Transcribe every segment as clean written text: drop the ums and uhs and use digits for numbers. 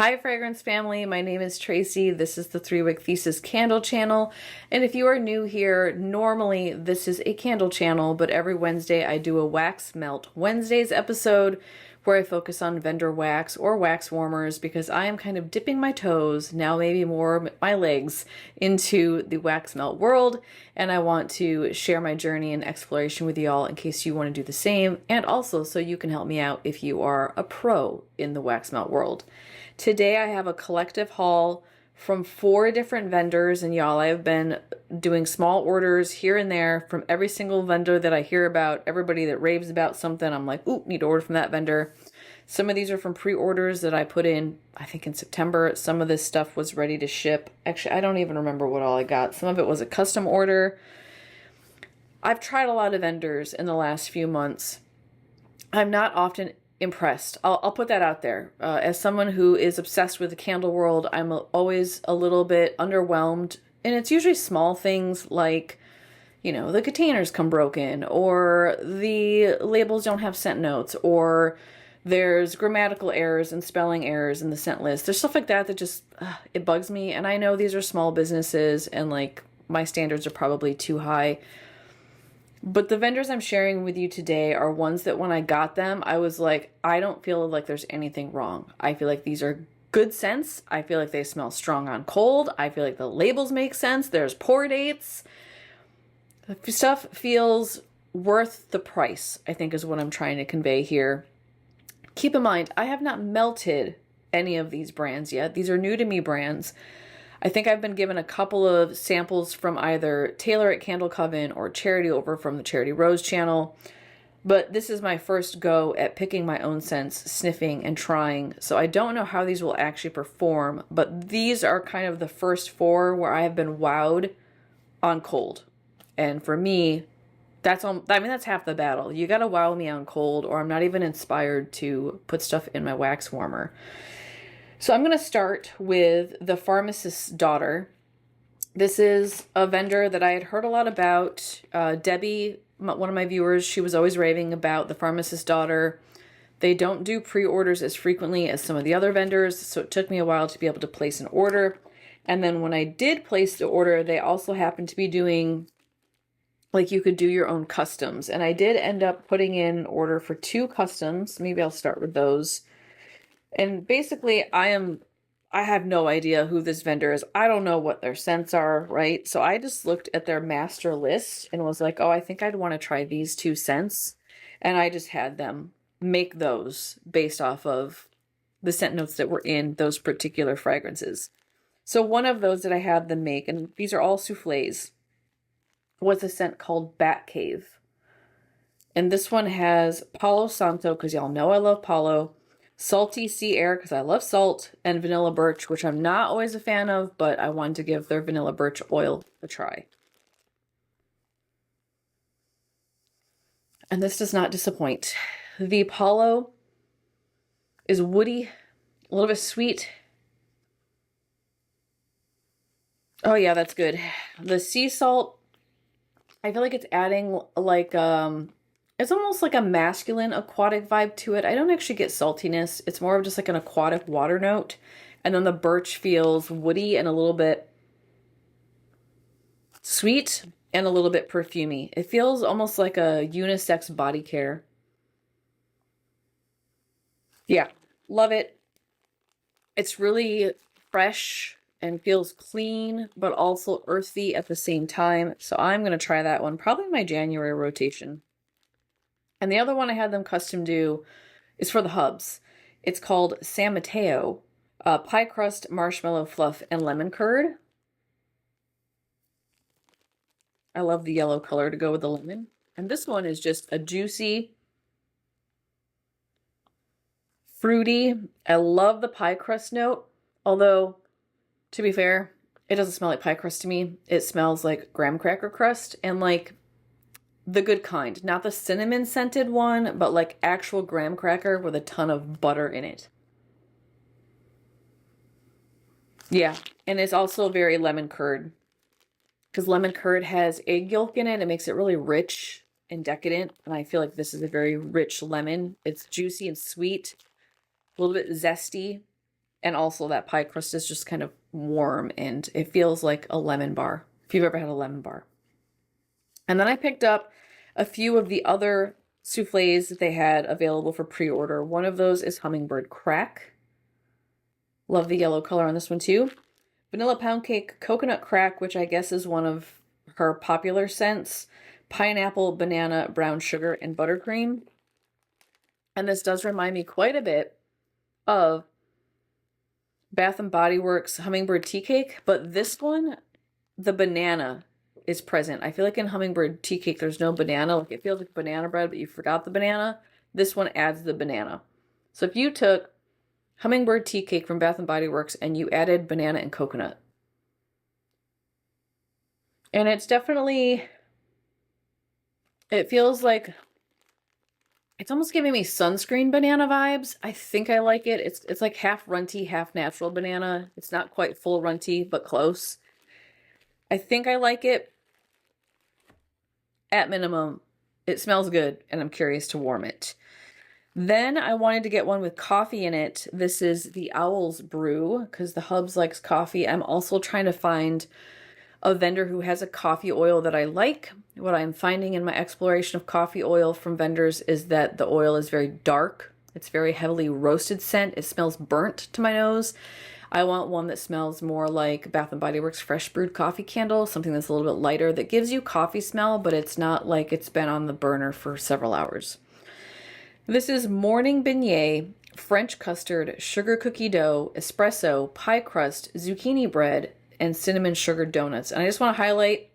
Hi fragrance family, my name is Tracy. This is the 3-Wick Thesis candle channel. And if you are new here, normally this is a candle channel, but every Wednesday I do a Wax Melt Wednesdays episode where I focus on vendor wax or wax warmers because I am kind of dipping my toes, now maybe more my legs, into the wax melt world. And I want to share my journey and exploration with y'all in case you want to do the same. And also so you can help me out if you are a pro in the wax melt world. Today I have a collective haul from 4 different vendors, and y'all, I have been doing small orders here and there from every single vendor that I hear about. Everybody that raves about something, I'm like, ooh, need to order from that vendor. Some of these are from pre-orders that I put in, I think in September. Some of this stuff was ready to ship. Actually, I don't even remember what all I got. Some of it was a custom order. I've tried a lot of vendors in the last few months. I'm not often impressed. I'll put that out there. As someone who is obsessed with the candle world, I'm always a little bit underwhelmed. And it's usually small things like, you know, the containers come broken, or the labels don't have scent notes, or there's grammatical errors and spelling errors in the scent list. There's stuff like that that just, it bugs me. And I know these are small businesses and like my standards are probably too high. But the vendors I'm sharing with you today are ones that when I got them, I was like, I don't feel like there's anything wrong. I feel like these are good scents. I feel like they smell strong on cold. I feel like the labels make sense. There's pour dates. The stuff feels worth the price, I think is what I'm trying to convey here. Keep in mind, I have not melted any of these brands yet. These are new to me brands. I think I've been given a couple of samples from either Taylor at Candle Coven or Charity over from the Charity Rose channel. But this is my first go at picking my own scents, sniffing and trying. So I don't know how these will actually perform, but these are kind of the first 4 where I have been wowed on cold. And for me, that's half the battle. You gotta wow me on cold or I'm not even inspired to put stuff in my wax warmer. So I'm going to start with the Pharmacist's Daughter. This is a vendor that I had heard a lot about. Debbie, one of my viewers, she was always raving about the Pharmacist's Daughter. They don't do pre-orders as frequently as some of the other vendors, so it took me a while to be able to place an order. And then when I did place the order, they also happened to be doing, like you could do your own customs. And I did end up putting in an order for 2 customs. Maybe I'll start with those. And basically, I have no idea who this vendor is. I don't know what their scents are, right? So I just looked at their master list and was like, oh, I think I'd want to try these 2 scents. And I just had them make those based off of the scent notes that were in those particular fragrances. So one of those that I had them make, and these are all soufflés, was a scent called Bat Cave. And this one has Palo Santo, because y'all know I love Palo. Salty Sea Air, because I love salt, and Vanilla Birch, which I'm not always a fan of, but I wanted to give their Vanilla Birch oil a try. And this does not disappoint. The Palo is woody, a little bit sweet. Oh yeah, that's good. The sea salt, I feel like it's adding like it's almost like a masculine aquatic vibe to it. I don't actually get saltiness. It's more of just like an aquatic water note. And then the birch feels woody and a little bit sweet and a little bit perfumey. It feels almost like a unisex body care. Yeah, love it. It's really fresh and feels clean, but also earthy at the same time. So I'm going to try that one, probably in my January rotation. And the other one I had them custom do is for the hubs. It's called San Mateo, pie crust, marshmallow fluff, and lemon curd. I love the yellow color to go with the lemon. And this one is just a juicy, fruity. I love the pie crust note. Although, to be fair, it doesn't smell like pie crust to me. It smells like graham cracker crust and like the good kind, not the cinnamon scented one, but like actual graham cracker with a ton of butter in it. Yeah, and it's also very lemon curd because lemon curd has egg yolk in it. It makes it really rich and decadent, and I feel like this is a very rich lemon. It's juicy and sweet, a little bit zesty. And also that pie crust is just kind of warm and it feels like a lemon bar, if you've ever had a lemon bar. And then I picked up a few of the other soufflés that they had available for pre-order. One of those is Hummingbird Crack. Love the yellow color on this one too. Vanilla Pound Cake Coconut Crack, which I guess is one of her popular scents. Pineapple, banana, brown sugar, and buttercream. And this does remind me quite a bit of Bath & Body Works Hummingbird Tea Cake, but this one, the banana is present. I feel like in Hummingbird Tea Cake, there's no banana. Like it feels like banana bread, but you forgot the banana. This one adds the banana. So if you took Hummingbird Tea Cake from Bath & Body Works and you added banana and coconut, and it's definitely, it feels like, it's almost giving me sunscreen banana vibes. I think I like it. It's like half runty, half natural banana. It's not quite full runty, but close. I think I like it. At minimum, it smells good, and I'm curious to warm it. Then I wanted to get one with coffee in it. This is the Owl's Brew, because the Hubs likes coffee. I'm also trying to find a vendor who has a coffee oil that I like. What I'm finding in my exploration of coffee oil from vendors is that the oil is very dark. It's very heavily roasted scent. It smells burnt to my nose. I want one that smells more like Bath & Body Works Fresh Brewed Coffee Candle, something that's a little bit lighter, that gives you coffee smell, but it's not like it's been on the burner for several hours. This is Morning Beignet, French custard, sugar cookie dough, espresso, pie crust, zucchini bread, and cinnamon sugar donuts. And I just want to highlight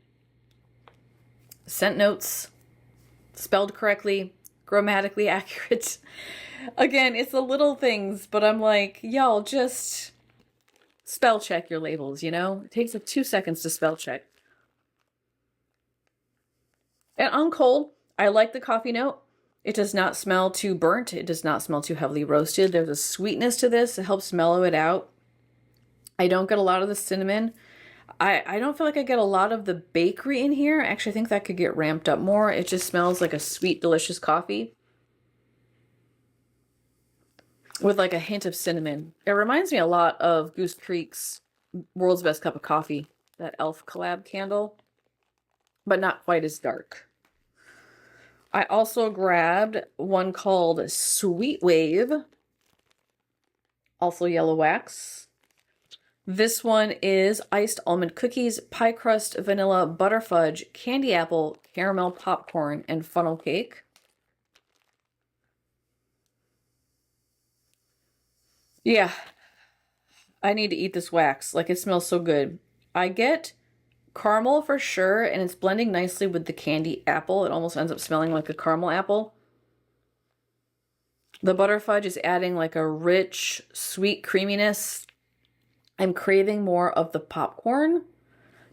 scent notes, spelled correctly, grammatically accurate. Again, it's the little things, but I'm like, y'all just spell check your labels, you know? It takes like 2 seconds to spell check. And on cold, I like the coffee note. It does not smell too burnt. It does not smell too heavily roasted. There's a sweetness to this. It helps mellow it out. I don't get a lot of the cinnamon. I don't feel like I get a lot of the bakery in here. Actually, I think that could get ramped up more. It just smells like a sweet, delicious coffee with like a hint of cinnamon. It reminds me a lot of Goose Creek's World's Best Cup of Coffee, that elf collab candle, but not quite as dark. I also grabbed one called Sweet Wave, also yellow wax. This one is iced almond cookies, pie crust, vanilla, butter fudge, candy apple, caramel popcorn, and funnel cake. Yeah, I need to eat this wax. Like, it smells so good. I get caramel for sure, and it's blending nicely with the candy apple. It almost ends up smelling like a caramel apple. The butter fudge is adding like a rich, sweet creaminess. I'm craving more of the popcorn.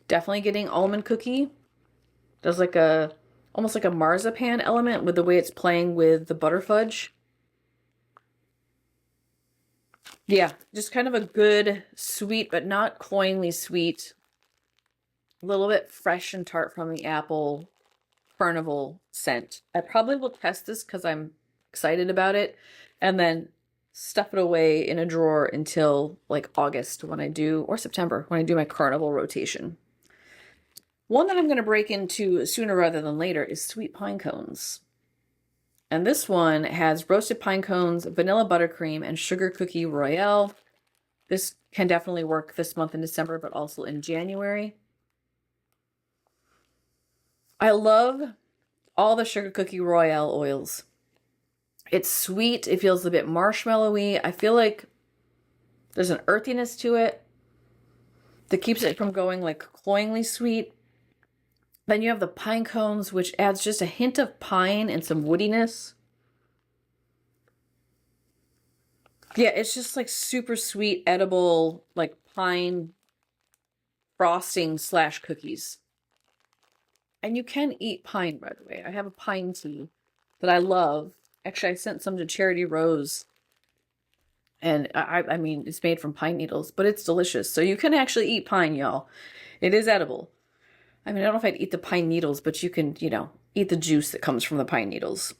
Definitely getting almond cookie. There's like a, almost like a marzipan element with the way it's playing with the butter fudge. Yeah, just kind of a good, sweet, but not cloyingly sweet. A little bit fresh and tart from the apple carnival scent. I probably will test this because I'm excited about it, and then stuff it away in a drawer until like August when I do, or September when I do my carnival rotation. One that I'm going to break into sooner rather than later is sweet pine cones. And this one has roasted pine cones, vanilla buttercream, and sugar cookie royale. This can definitely work this month in December, but also in January. I love all the sugar cookie royale oils. It's sweet. It feels a bit marshmallowy. I feel like there's an earthiness to it that keeps it from going like cloyingly sweet. Then you have the pine cones, which adds just a hint of pine and some woodiness. Yeah, it's just like super sweet, edible, like pine frosting / cookies. And you can eat pine, by the way. I have a pine tea that I love. Actually, I sent some to Charity Rose. And I mean, it's made from pine needles, but it's delicious. So you can actually eat pine, y'all. It is edible. I mean, I don't know if I'd eat the pine needles, but you can, you know, eat the juice that comes from the pine needles.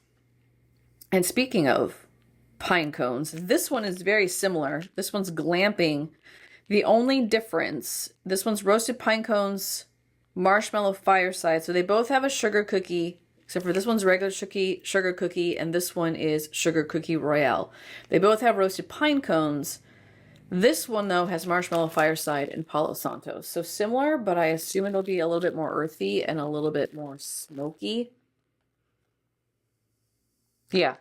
And speaking of pine cones. This one is very similar. This one's glamping. The only difference, this one's roasted pine cones, marshmallow fireside. So they both have a sugar cookie, except for this one's regular sugar cookie, and this one is sugar cookie royale. They both have roasted pine cones. This one, though, has marshmallow fireside and Palo Santo. So similar, but I assume it'll be a little bit more earthy and a little bit more smoky. Yeah.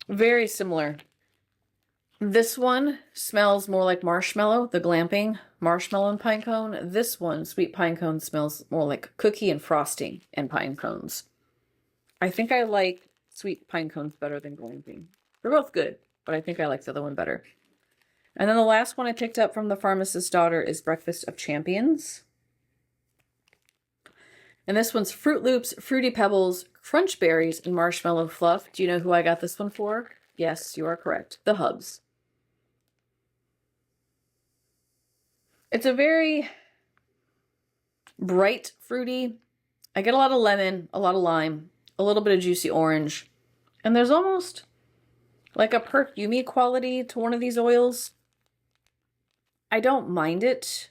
Very similar. This one smells more like marshmallow, the glamping marshmallow and pine cone. This one, sweet pine cone, smells more like cookie and frosting and pine cones. I think I like sweet pine cones better than glamping. They're both good, but I think I like the other one better. And then the last one I picked up from the Pharmacist's Daughter is Breakfast of Champions. And this one's Fruit Loops, Fruity Pebbles, Crunch Berries, and Marshmallow Fluff. Do you know who I got this one for? Yes, you are correct. The Hubs. It's a very bright fruity. I get a lot of lemon, a lot of lime, a little bit of juicy orange. And there's almost like a perfumey quality to one of these oils. I don't mind it.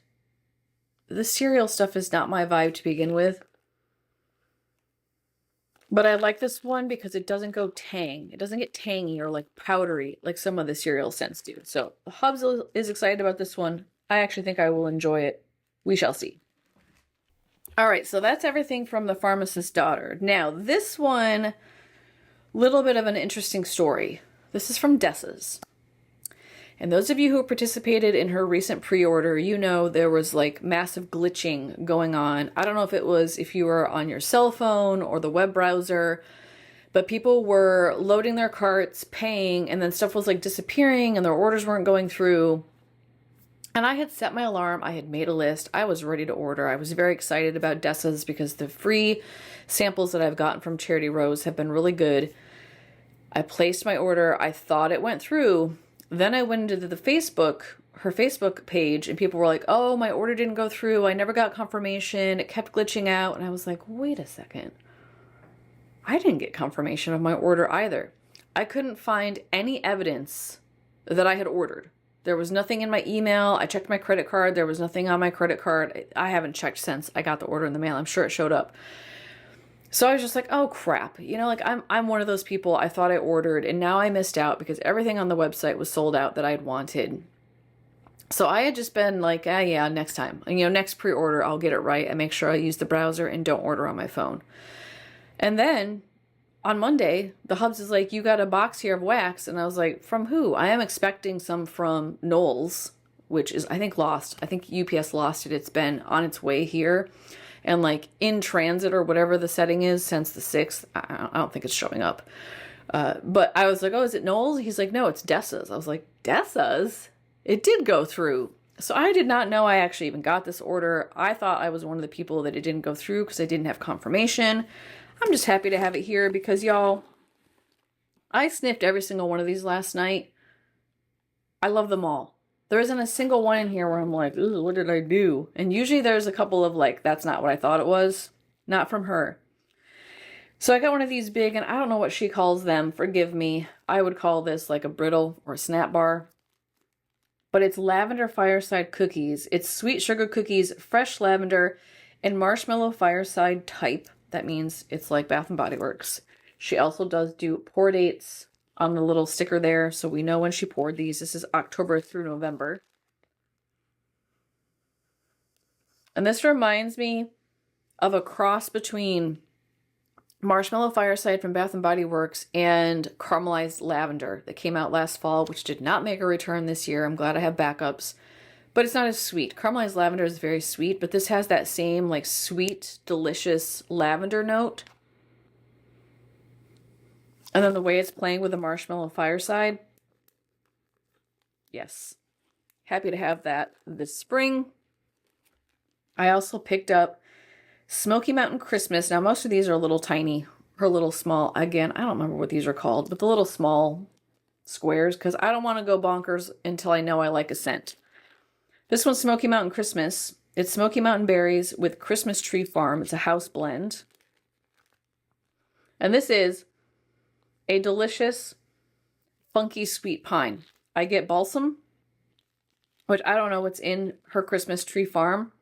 The cereal stuff is not my vibe to begin with. But I like this one because it doesn't go tang. It doesn't get tangy or like powdery like some of the cereal scents do. So the Hubs is excited about this one. I actually think I will enjoy it. We shall see. All right, so that's everything from the Pharmacist's Daughter. Now, this one, little bit of an interesting story. This is from DESSA'S. And those of you who participated in her recent pre-order, you know there was like massive glitching going on. I don't know if it was if you were on your cell phone or the web browser, but people were loading their carts, paying, and then stuff was like disappearing and their orders weren't going through. And I had set my alarm, I had made a list, I was ready to order. I was very excited about DESSA'S because the free samples that I've gotten from Charity Rose have been really good. I placed my order, I thought it went through. Then I went into her Facebook page, and people were like, oh, my order didn't go through, I never got confirmation, it kept glitching out. And I was like, wait a second. I didn't get confirmation of my order either. I couldn't find any evidence that I had ordered. There was nothing in my email. I checked my credit card. There was nothing on my credit card. I haven't checked since I got the order in the mail. I'm sure it showed up. So I was just like, oh crap. You know, like I'm one of those people I thought I ordered and now I missed out because everything on the website was sold out that I'd wanted. So I had just been like, yeah, next time. And, you know, next pre-order, I'll get it right and make sure I use the browser and don't order on my phone. And then on Monday, the Hubs is like, you got a box here of wax. And I was like, from who? I am expecting some from Knowles, which is, I think, lost. I think UPS lost it. It's been on its way here and like in transit or whatever the setting is since the 6th. I don't think it's showing up. But I was like, oh, is it Knowles? He's like, no, it's DESSA'S. I was like, DESSA'S? It did go through. So I did not know I actually even got this order. I thought I was one of the people that it didn't go through because I didn't have confirmation. I'm just happy to have it here because, y'all, I sniffed every single one of these last night. I love them all. There isn't a single one in here where I'm like, ooh, what did I do? And usually there's a couple of like, that's not what I thought it was. Not from her. So I got one of these big, and I don't know what she calls them. Forgive me. I would call this like a brittle or a snap bar. But it's lavender fireside cookies. It's sweet sugar cookies, fresh lavender, and marshmallow fireside type. That means it's like Bath & Body Works. She also does do pour dates on the little sticker there, so we know when she poured these. This is October through November. And this reminds me of a cross between Marshmallow Fireside from Bath & Body Works and Caramelized Lavender that came out last fall, which did not make a return this year. I'm glad I have backups. But it's not as sweet. Caramelized Lavender is very sweet, but this has that same like sweet, delicious lavender note. And then the way it's playing with the Marshmallow Fireside. Yes. Happy to have that this spring. I also picked up Smoky Mountain Christmas. Now, most of these are a little tiny or a little small. Again, I don't remember what these are called, but the little small squares, because I don't want to go bonkers until I know I like a scent. This one's Smoky Mountain Christmas. It's Smoky Mountain berries with Christmas Tree Farm. It's a house blend. And this is a delicious funky sweet pine. I get balsam, which I don't know what's in her Christmas tree farm,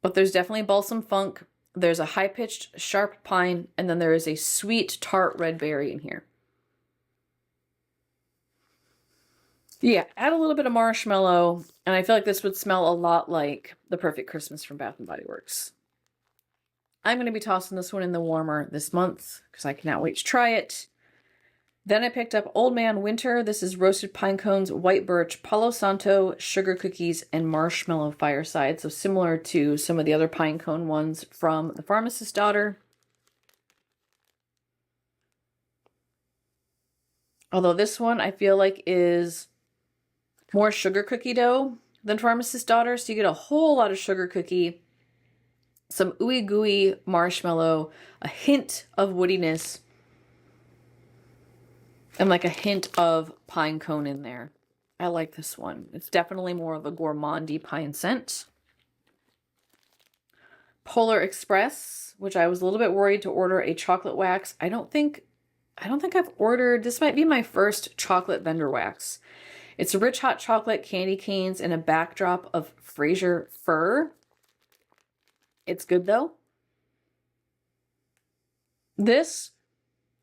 but there's definitely balsam funk. There's a high-pitched sharp pine, and then there is a sweet tart red berry in here. Yeah, add a little bit of marshmallow, and I feel like this would smell a lot like the Perfect Christmas from Bath & Body Works. I'm going to be tossing this one in the warmer this month because I cannot wait to try it. Then I picked up Old Man Winter. This is roasted pine cones, white birch, Palo Santo, sugar cookies, and marshmallow fireside. So similar to some of the other pine cone ones from The Pharmacist's Daughter. Although this one I feel like is more sugar cookie dough than Pharmacist's Daughter. So you get a whole lot of sugar cookie, some ooey gooey marshmallow, a hint of woodiness, and like a hint of pine cone in there. I like this one. It's definitely more of a gourmandy pine scent. Polar Express, which I was a little bit worried to order a chocolate wax. I don't think I've ordered, this might be my first chocolate vendor wax. It's rich hot chocolate, candy canes, and a backdrop of Fraser fir. It's good though. This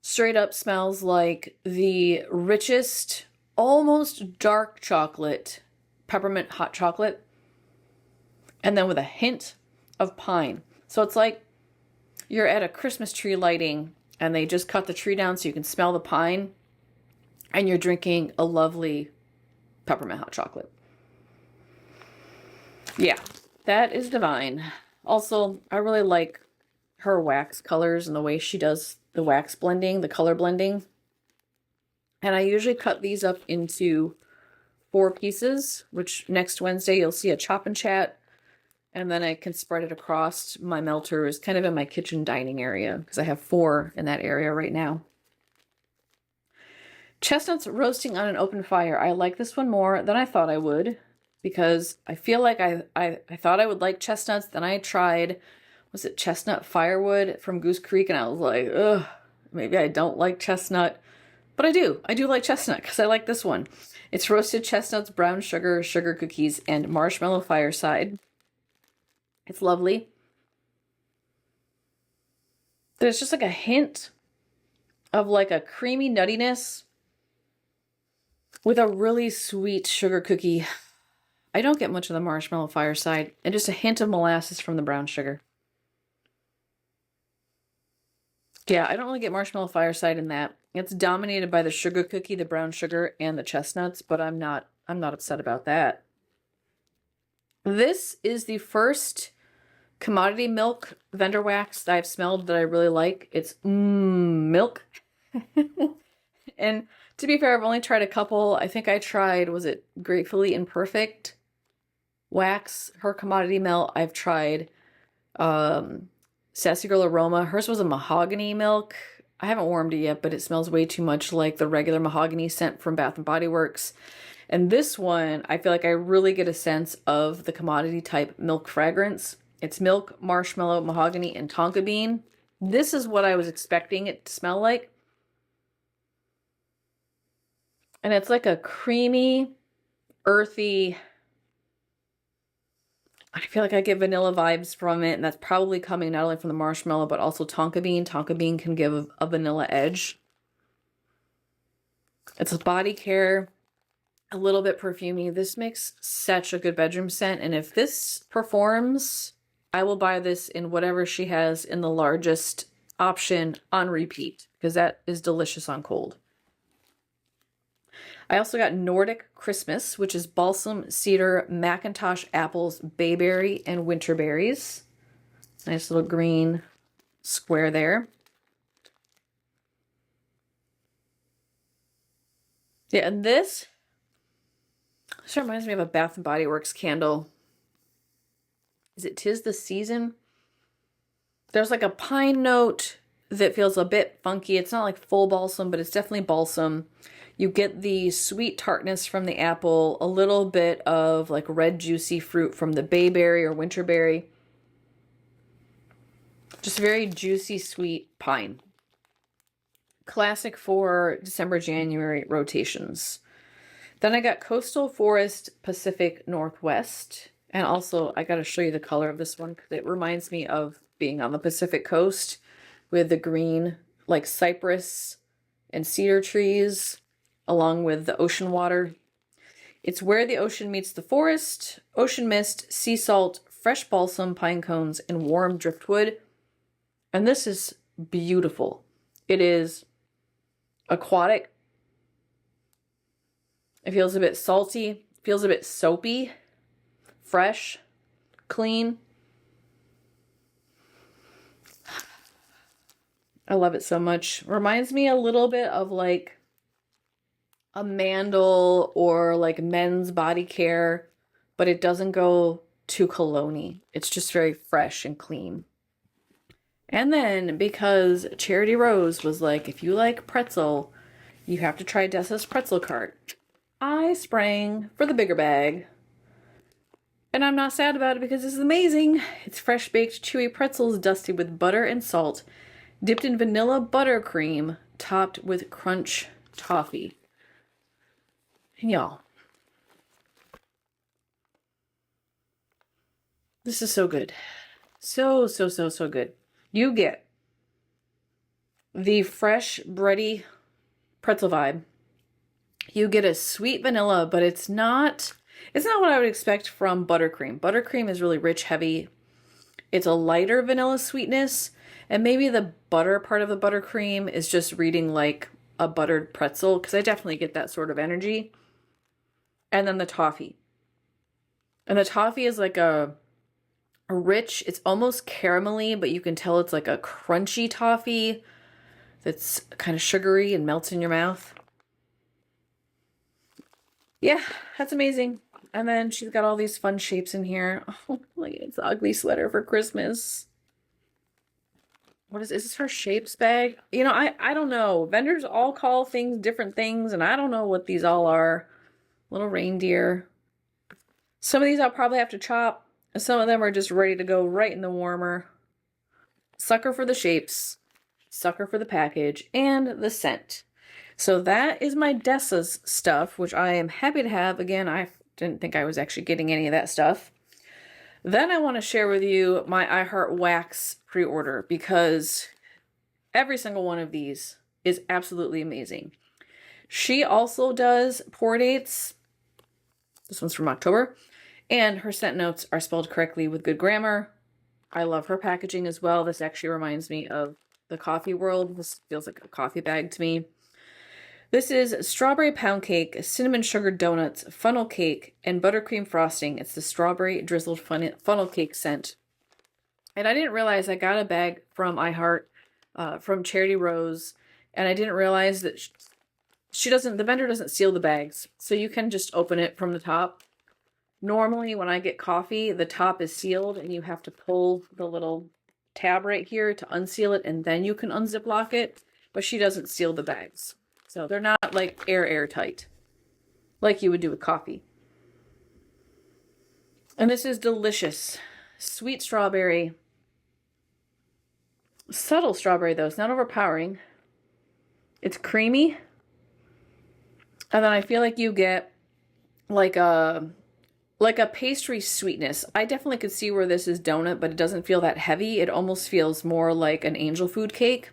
straight up smells like the richest, almost dark chocolate, peppermint hot chocolate, and then with a hint of pine. So it's like you're at a Christmas tree lighting and they just cut the tree down so you can smell the pine, and you're drinking a lovely peppermint hot chocolate. Yeah, that is divine. Also, I really like her wax colors and the way she does the wax blending, the color blending. And I usually cut these up into 4 pieces, which next Wednesday you'll see a chop and chat. And then I can spread it across my melters, kind of in my kitchen dining area, because I have 4 in that area right now. Chestnuts roasting on an open fire. I like this one more than I thought I would, because I feel like I thought I would like chestnuts. Then I tried, was it chestnut firewood from Goose Creek? And I was like, ugh, maybe I don't like chestnut. But I do like chestnut because I like this one. It's roasted chestnuts, brown sugar, sugar cookies, and marshmallow fireside. It's lovely. There's just like a hint of like a creamy nuttiness with a really sweet sugar cookie. I don't get much of the marshmallow fireside, and just a hint of molasses from the brown sugar. Yeah, I don't really get marshmallow fireside in that. It's dominated by the sugar cookie, the brown sugar, and the chestnuts, but I'm not upset about that. This is the first commodity milk vendor wax that I've smelled that I really like. It's milk. And to be fair, I've only tried a couple. I think I tried, was it Gratefully Imperfect wax, her commodity milk. I've tried Sassy Girl Aroma. Hers was a mahogany milk. I haven't warmed it yet, but it smells way too much like the regular mahogany scent from Bath & Body Works. And this one, I feel like I really get a sense of the commodity type milk fragrance. It's milk, marshmallow, mahogany, and tonka bean. This is what I was expecting it to smell like. And it's like a creamy, earthy, I feel like I get vanilla vibes from it, and that's probably coming not only from the marshmallow, but also tonka bean. Tonka bean can give a vanilla edge. It's a body care, a little bit perfumey. This makes such a good bedroom scent, and if this performs, I will buy this in whatever she has in the largest option on repeat, because that is delicious on cold. I also got Nordic Christmas, which is balsam, cedar, Macintosh apples, bayberry, and winter berries. Nice little green square there. Yeah, and this reminds me of a Bath & Body Works candle. Is it 'Tis the Season? There's like a pine note that feels a bit funky. It's not like full balsam, but it's definitely balsam. You get the sweet tartness from the apple, a little bit of like red juicy fruit from the bayberry or winterberry. Just very juicy, sweet pine. Classic for December, January rotations. Then I got Coastal Forest Pacific Northwest. And also, I got to show you the color of this one because it reminds me of being on the Pacific coast with the green, like cypress and cedar trees, along with the ocean water. It's where the ocean meets the forest, ocean mist, sea salt, fresh balsam, pine cones, and warm driftwood. And this is beautiful. It is aquatic. It feels a bit salty, feels a bit soapy, fresh, clean. I love it so much. Reminds me a little bit of like a Mandel or like men's body care, but it doesn't go too cologne-y. It's just very fresh and clean. And then because Charity Rose was like, if you like pretzel, you have to try DESSA'S Pretzel Cart, I sprang for the bigger bag. And I'm not sad about it because this is amazing. It's fresh baked chewy pretzels dusted with butter and salt, dipped in vanilla buttercream, topped with crunch toffee. And y'all, this is so good. So good. You get the fresh, bready pretzel vibe. You get a sweet vanilla, but it's not what I would expect from buttercream. Buttercream is really rich, heavy. It's a lighter vanilla sweetness, and maybe the butter part of the buttercream is just reading like a buttered pretzel, because I definitely get that sort of energy. And then the toffee. And the toffee is like a rich, it's almost caramelly, but you can tell it's like a crunchy toffee that's kind of sugary and melts in your mouth. Yeah, that's amazing. And then she's got all these fun shapes in here. Oh, look, it's an ugly sweater for Christmas. What is this, her shapes bag? You know, I don't know. Vendors all call things different things, and I don't know what these all are. Little reindeer. Some of these I'll probably have to chop. Some of them are just ready to go right in the warmer. Sucker for the shapes, sucker for the package, and the scent. So that is my DESSA'S stuff, which I am happy to have. Again, I didn't think I was actually getting any of that stuff. Then I want to share with you my iHeartwax pre-order, because every single one of these is absolutely amazing. She also does pour dates. This one's from October. And her scent notes are spelled correctly with good grammar. I love her packaging as well. This actually reminds me of the coffee world. This feels like a coffee bag to me. This is strawberry pound cake, cinnamon sugar donuts, funnel cake, and buttercream frosting. It's the strawberry drizzled funnel cake scent. And I didn't realize I got a bag from iHeart, from Charity Rose, and I didn't realize that the vendor doesn't seal the bags. So you can just open it from the top. Normally, when I get coffee, the top is sealed and you have to pull the little tab right here to unseal it, and then you can unziplock it. But she doesn't seal the bags. So they're not like airtight like you would do with coffee. And this is delicious. Sweet strawberry. Subtle strawberry though. It's not overpowering. It's creamy. And then I feel like you get like a pastry sweetness. I definitely could see where this is donut, but it doesn't feel that heavy. It almost feels more like an angel food cake,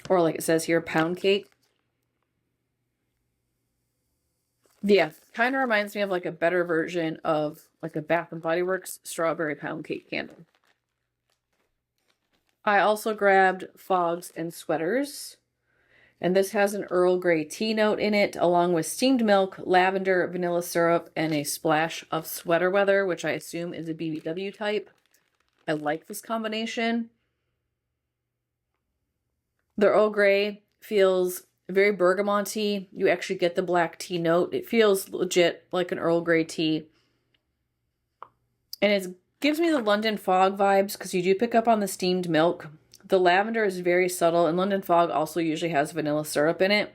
or like it says here, pound cake. Yeah, kind of reminds me of like a better version of like a Bath and Body Works strawberry pound cake candle. I also grabbed fogs and sweaters. And this has an Earl Grey tea note in it, along with steamed milk, lavender, vanilla syrup, and a splash of sweater weather, which I assume is a BBW type. I like this combination. The Earl Grey feels very bergamot-y. You actually get the black tea note. It feels legit like an Earl Grey tea. And it gives me the London Fog vibes, because you do pick up on the steamed milk. The lavender is very subtle, and London Fog also usually has vanilla syrup in it.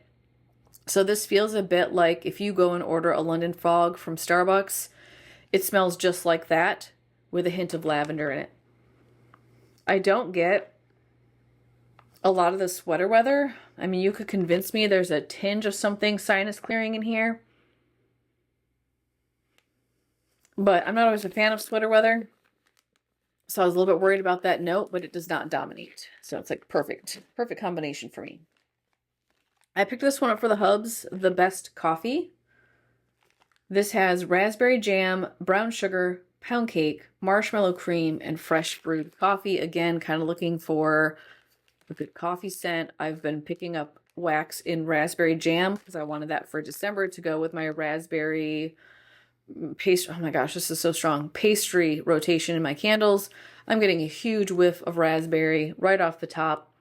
So this feels a bit like if you go and order a London Fog from Starbucks, it smells just like that with a hint of lavender in it. I don't get a lot of the sweater weather. I mean, you could convince me there's a tinge of something sinus clearing in here. But I'm not always a fan of sweater weather. So I was a little bit worried about that note, but it does not dominate. So it's like perfect combination for me. I picked this one up for the Hubs, the Best Coffee. This has raspberry jam, brown sugar, pound cake, marshmallow cream, and fresh brewed coffee. Again, kind of looking for a good coffee scent. I've been picking up wax in raspberry jam because I wanted that for December to go with my raspberry pastry. Oh my gosh, this is so strong. Pastry rotation in my candles. I'm getting a huge whiff of raspberry right off the top.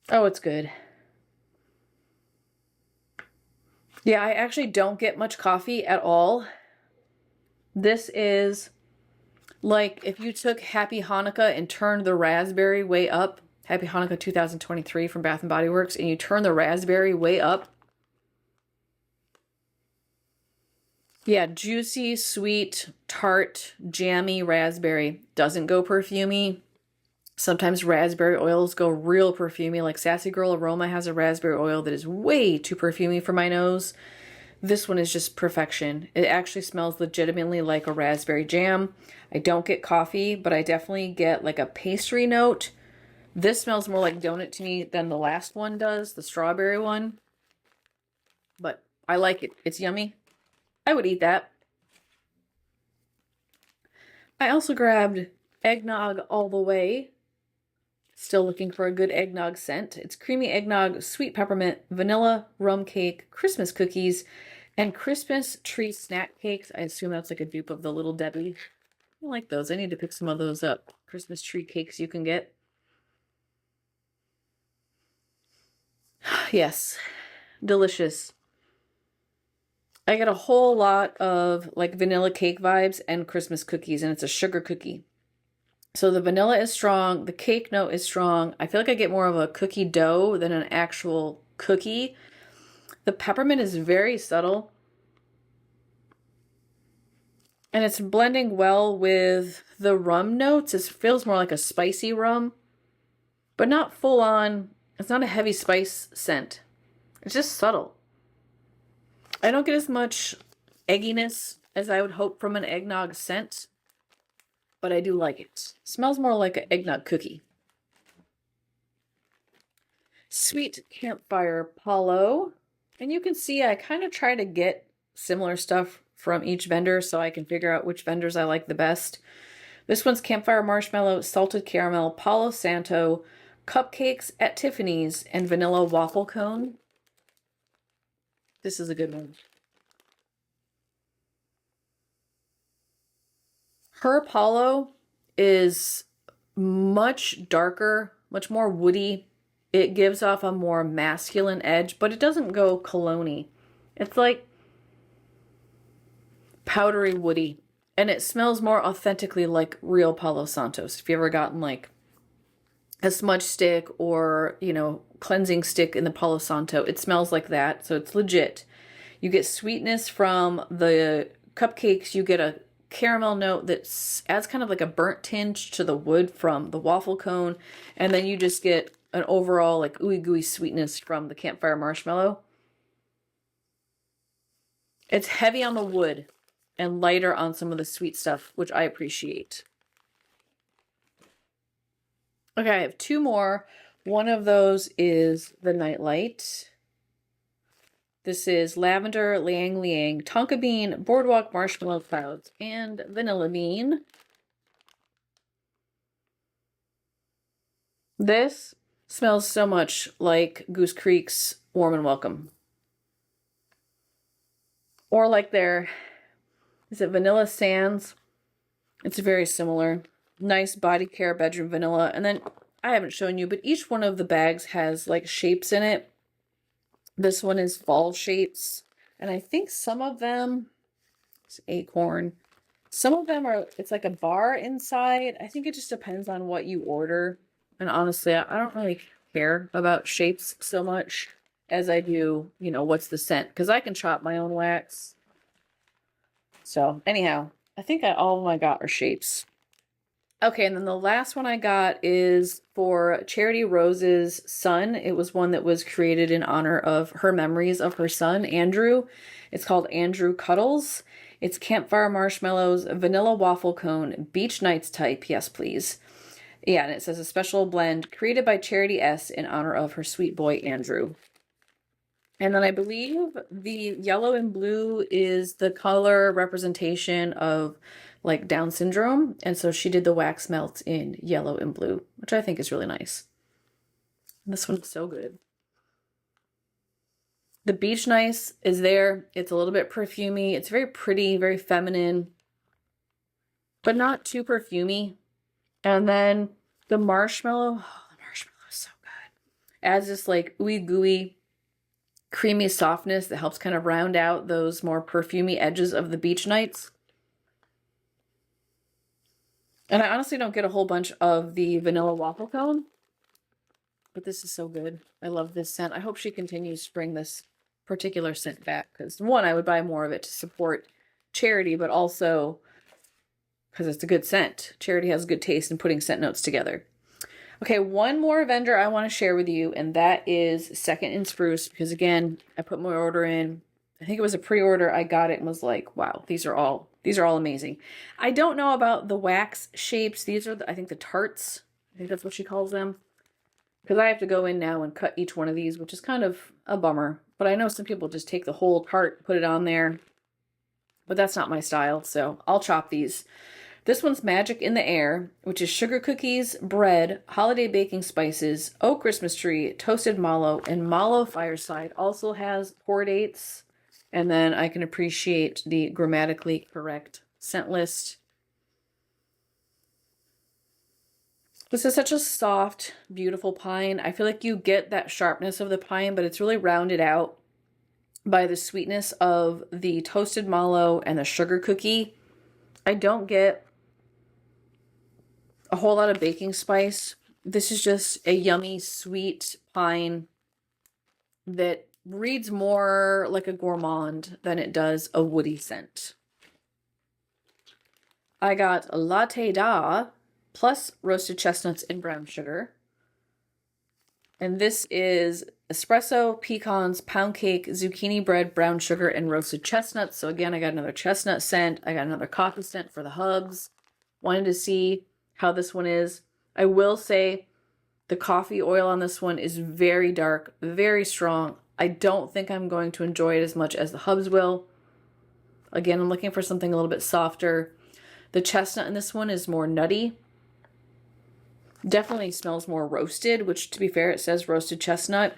Oh, it's good. Yeah, I actually don't get much coffee at all. This is like if you took Happy Hanukkah and turned the raspberry way up, Happy Hanukkah 2023 from Bath & Body Works, and you turn the raspberry way up. Yeah, juicy, sweet, tart, jammy raspberry. Doesn't go perfumey. Sometimes raspberry oils go real perfumey, like Sassy Girl Aroma has a raspberry oil that is way too perfumey for my nose. This one is just perfection. It actually smells legitimately like a raspberry jam. I don't get coffee, but I definitely get like a pastry note. This smells more like donut to me than the last one does, the strawberry one. But I like it. It's yummy. I would eat that. I also grabbed Eggnog All the Way. Still looking for a good eggnog scent. It's creamy eggnog, sweet peppermint, vanilla, rum cake, Christmas cookies, and Christmas tree snack cakes. I assume that's like a dupe of the Little Debbie. I like those. I need to pick some of those up. Christmas tree cakes you can get. Yes, delicious. I get a whole lot of like vanilla cake vibes and Christmas cookies, and it's a sugar cookie. So the vanilla is strong, the cake note is strong. I feel like I get more of a cookie dough than an actual cookie. The peppermint is very subtle. And it's blending well with the rum notes. It feels more like a spicy rum, but not full on. It's not a heavy spice scent. It's just subtle. I don't get as much egginess as I would hope from an eggnog scent, but I do like it. Smells more like an eggnog cookie. Sweet Campfire Palo. And you can see I kind of try to get similar stuff from each vendor so I can figure out which vendors I like the best. This one's Campfire Marshmallow, Salted Caramel, Palo Santo, Cupcakes at Tiffany's, and Vanilla Waffle Cone. This is a good one. Her Palo is much darker, much more woody. It gives off a more masculine edge, but it doesn't go cologne-y. It's like powdery woody, and it smells more authentically like real Palo Santos. If you ever gotten like a smudge stick or, you know, cleansing stick in the Palo Santo, it smells like that, so it's legit. You get sweetness from the cupcakes. You get a caramel note that adds kind of like a burnt tinge to the wood from the waffle cone, and then you just get an overall like ooey gooey sweetness from the Campfire Marshmallow. It's heavy on the wood and lighter on some of the sweet stuff, which I appreciate. Okay, I have two more. One of those is the Nightlight. This is Lavender, Liang Liang, Tonka Bean, Boardwalk Marshmallow Clouds, and Vanilla Bean. This smells so much like Goose Creek's Warm and Welcome. Or like their, is it Vanilla Sands? It's very similar. Nice body care bedroom vanilla. And then, I haven't shown you, but each one of the bags has like shapes in it. This one is fall shapes. And I think some of them, it's acorn. Some of them are, it's like a bar inside. I think it just depends on what you order. And honestly, I don't really care about shapes so much as I do, you know, what's the scent. Because I can chop my own wax. So, anyhow, I think all of them I got are shapes. Okay, and then the last one I got is for Charity Rose's son. It was one that was created in honor of her memories of her son, Andrew. It's called Andrew Cuddles. It's campfire marshmallows, vanilla waffle cone, beach nights type, yes please. Yeah, and it says a special blend created by Charity S in honor of her sweet boy, Andrew. And then I believe the yellow and blue is the color representation of like Down syndrome. And so she did the wax melts in yellow and blue, which I think is really nice. And this one's so good. The Beach Nice is there. It's a little bit perfumey. It's very pretty, very feminine, but not too perfumey. And then the marshmallow, oh, the marshmallow is so good. Adds this like ooey gooey, creamy softness that helps kind of round out those more perfumey edges of the Beach Nights. And I honestly don't get a whole bunch of the vanilla waffle cone, but this is so good. I love this scent. I hope she continues to bring this particular scent back, because one, I would buy more of it to support Charity, but also because it's a good scent. Charity has good taste in putting scent notes together. Okay, one more vendor I want to share with you, and that is Second in Spruce, because again, I put my order in. I think it was a pre-order. I got it and was like, wow, these are all amazing. I don't know about the wax shapes. These are, I think, the tarts. I think that's what she calls them. Because I have to go in now and cut each one of these, which is kind of a bummer. But I know some people just take the whole tart, put it on there. But that's not my style, so I'll chop these. This one's Magic in the Air, which is sugar cookies, bread, holiday baking spices, oak Christmas tree, toasted mallow, and mallow Fireside. Also has pour dates. And then I can appreciate the grammatically correct scent list. This is such a soft, beautiful pine. I feel like you get that sharpness of the pine, but it's really rounded out by the sweetness of the toasted mallow and the sugar cookie. I don't get a whole lot of baking spice. This is just a yummy, sweet pine that reads more like a gourmand than it does a woody scent. I got a Latte-Da plus roasted chestnuts and brown sugar. And this is espresso, pecans, pound cake, zucchini bread, brown sugar, and roasted chestnuts. So again, I got another chestnut scent. I got another coffee scent for the hubs. Wanted to see how this one is. I will say the coffee oil on this one is very dark, very strong. I don't think I'm going to enjoy it as much as the hubs will. Again, I'm looking for something a little bit softer. The chestnut in this one is more nutty. Definitely smells more roasted, which to be fair, it says roasted chestnut.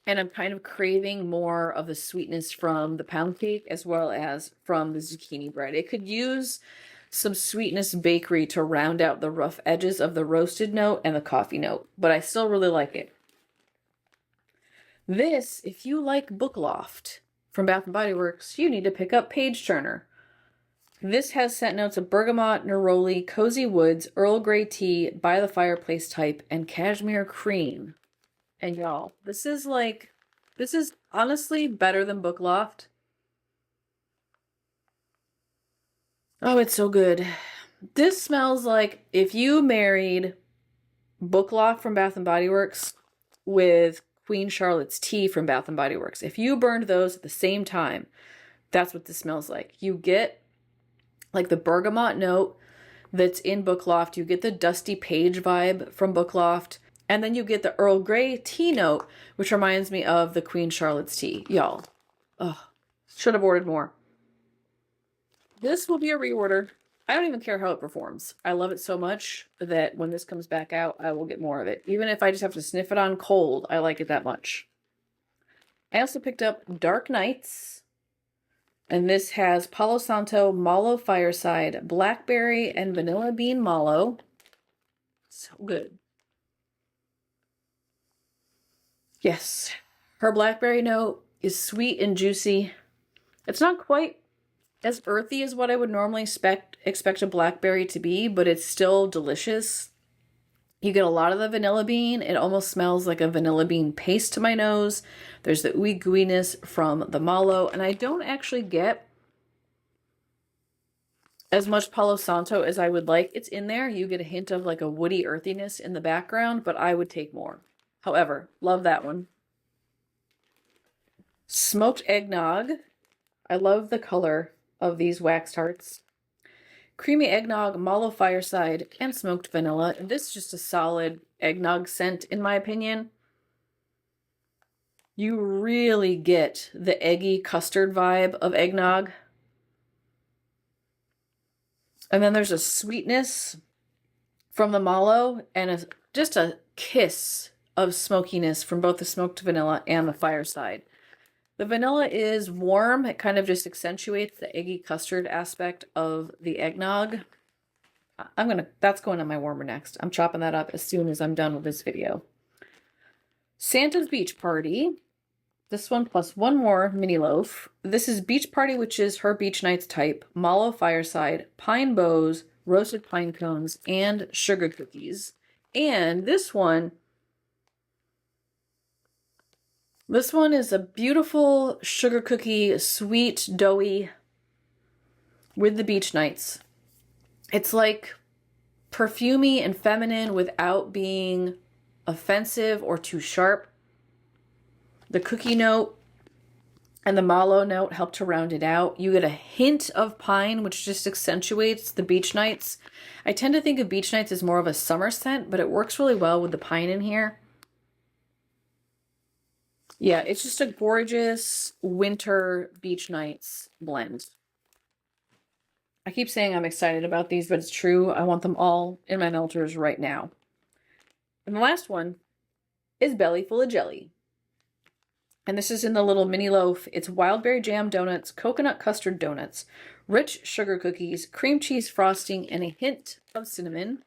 And I'm kind of craving more of the sweetness from the pound cake as well as from the zucchini bread. It could use some sweetness bakery to round out the rough edges of the roasted note and the coffee note, but I still really like it. This, if you like Book Loft from Bath & Body Works, you need to pick up Page Turner. This has scent notes of bergamot, neroli, cozy woods, Earl Grey tea, by the fireplace type, and cashmere cream. And y'all, this is honestly better than Book Loft. Oh, it's so good. This smells like if you married Book Loft from Bath & Body Works with Queen Charlotte's tea from Bath & Body Works. If you burned those at the same time, that's what this smells like. You get like the bergamot note that's in Book Loft. You get the Dusty Page vibe from Book Loft. And then you get the Earl Grey tea note, which reminds me of the Queen Charlotte's tea. Y'all, should have ordered more. This will be a reorder. I don't even care how it performs. I love it so much that when this comes back out, I will get more of it. Even if I just have to sniff it on cold, I like it that much. I also picked up Dark Nights. And this has Palo Santo, Mallow Fireside, Blackberry, and Vanilla Bean Mallow. So good. Yes, her blackberry note is sweet and juicy. It's not quite as earthy as what I would normally expect a blackberry to be, but it's still delicious. You get a lot of the vanilla bean. It almost smells like a vanilla bean paste to my nose. There's the ooey gooiness from the mallow, and I don't actually get as much Palo Santo as I would like. It's in there. You get a hint of like a woody earthiness in the background, but I would take more. However, love that one. Smoked eggnog. I love the color of these wax tarts. Creamy eggnog, mallow fireside, and smoked vanilla. And this is just a solid eggnog scent, in my opinion. You really get the eggy custard vibe of eggnog. And then there's a sweetness from the mallow and just a kiss of smokiness from both the smoked vanilla and the fireside. The vanilla is warm. It kind of just accentuates the eggy custard aspect of the eggnog. That's going on my warmer next. I'm chopping that up as soon as I'm done with this video. Santa's Beach Party. This one plus one more mini loaf. This is Beach Party, which is her beach nights type. Mallow fireside, pine bows, roasted pine cones, and sugar cookies. And this one is a beautiful sugar cookie, sweet, doughy, with the beach nights. It's like perfumey and feminine without being offensive or too sharp. The cookie note and the mallow note help to round it out. You get a hint of pine, which just accentuates the beach nights. I tend to think of beach nights as more of a summer scent, but it works really well with the pine in here. Yeah, it's just a gorgeous winter beach nights blend. I keep saying I'm excited about these, but it's true. I want them all in my melters right now. And the last one is Belly Full of Jelly. And this is in the little mini loaf. It's wild berry jam donuts, coconut custard donuts, rich sugar cookies, cream cheese frosting, and a hint of cinnamon.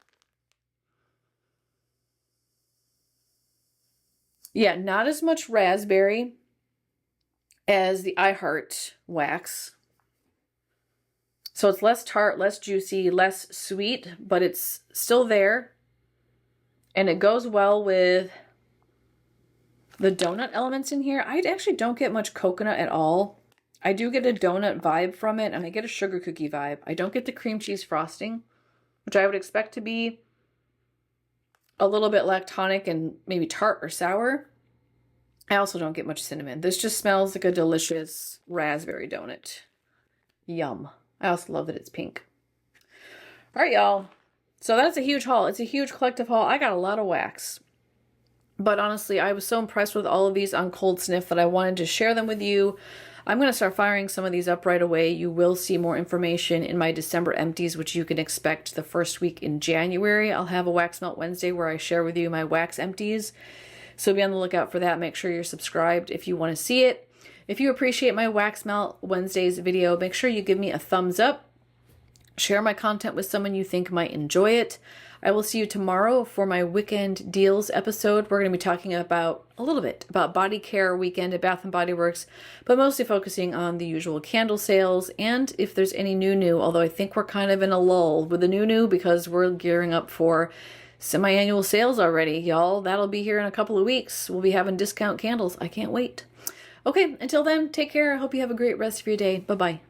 Yeah, not as much raspberry as the iHeartwax. So it's less tart, less juicy, less sweet, but it's still there. And it goes well with the donut elements in here. I actually don't get much coconut at all. I do get a donut vibe from it, and I get a sugar cookie vibe. I don't get the cream cheese frosting, which I would expect to be a little bit lactonic and maybe tart or sour. I also don't get much cinnamon. This just smells like a delicious raspberry donut. Yum. I also love that it's pink. All right, y'all. So that's a huge haul. It's a huge collective haul. I got a lot of wax. But honestly, I was so impressed with all of these on Cold Sniff that I wanted to share them with you. I'm going to start firing some of these up right away. You will see more information in my December empties, which you can expect the first week in January. I'll have a Wax Melt Wednesday where I share with you my wax empties. So be on the lookout for that. Make sure you're subscribed if you want to see it. If you appreciate my Wax Melt Wednesdays video, make sure you give me a thumbs up. Share my content with someone you think might enjoy it. I will see you tomorrow for my weekend deals episode. We're going to be talking about a little bit about body care weekend at Bath & Body Works, but mostly focusing on the usual candle sales and if there's any new, although I think we're kind of in a lull with the new because we're gearing up for semi-annual sales already, y'all. That'll be here in a couple of weeks. We'll be having discount candles. I can't wait. Okay, until then, take care. I hope you have a great rest of your day. Bye-bye.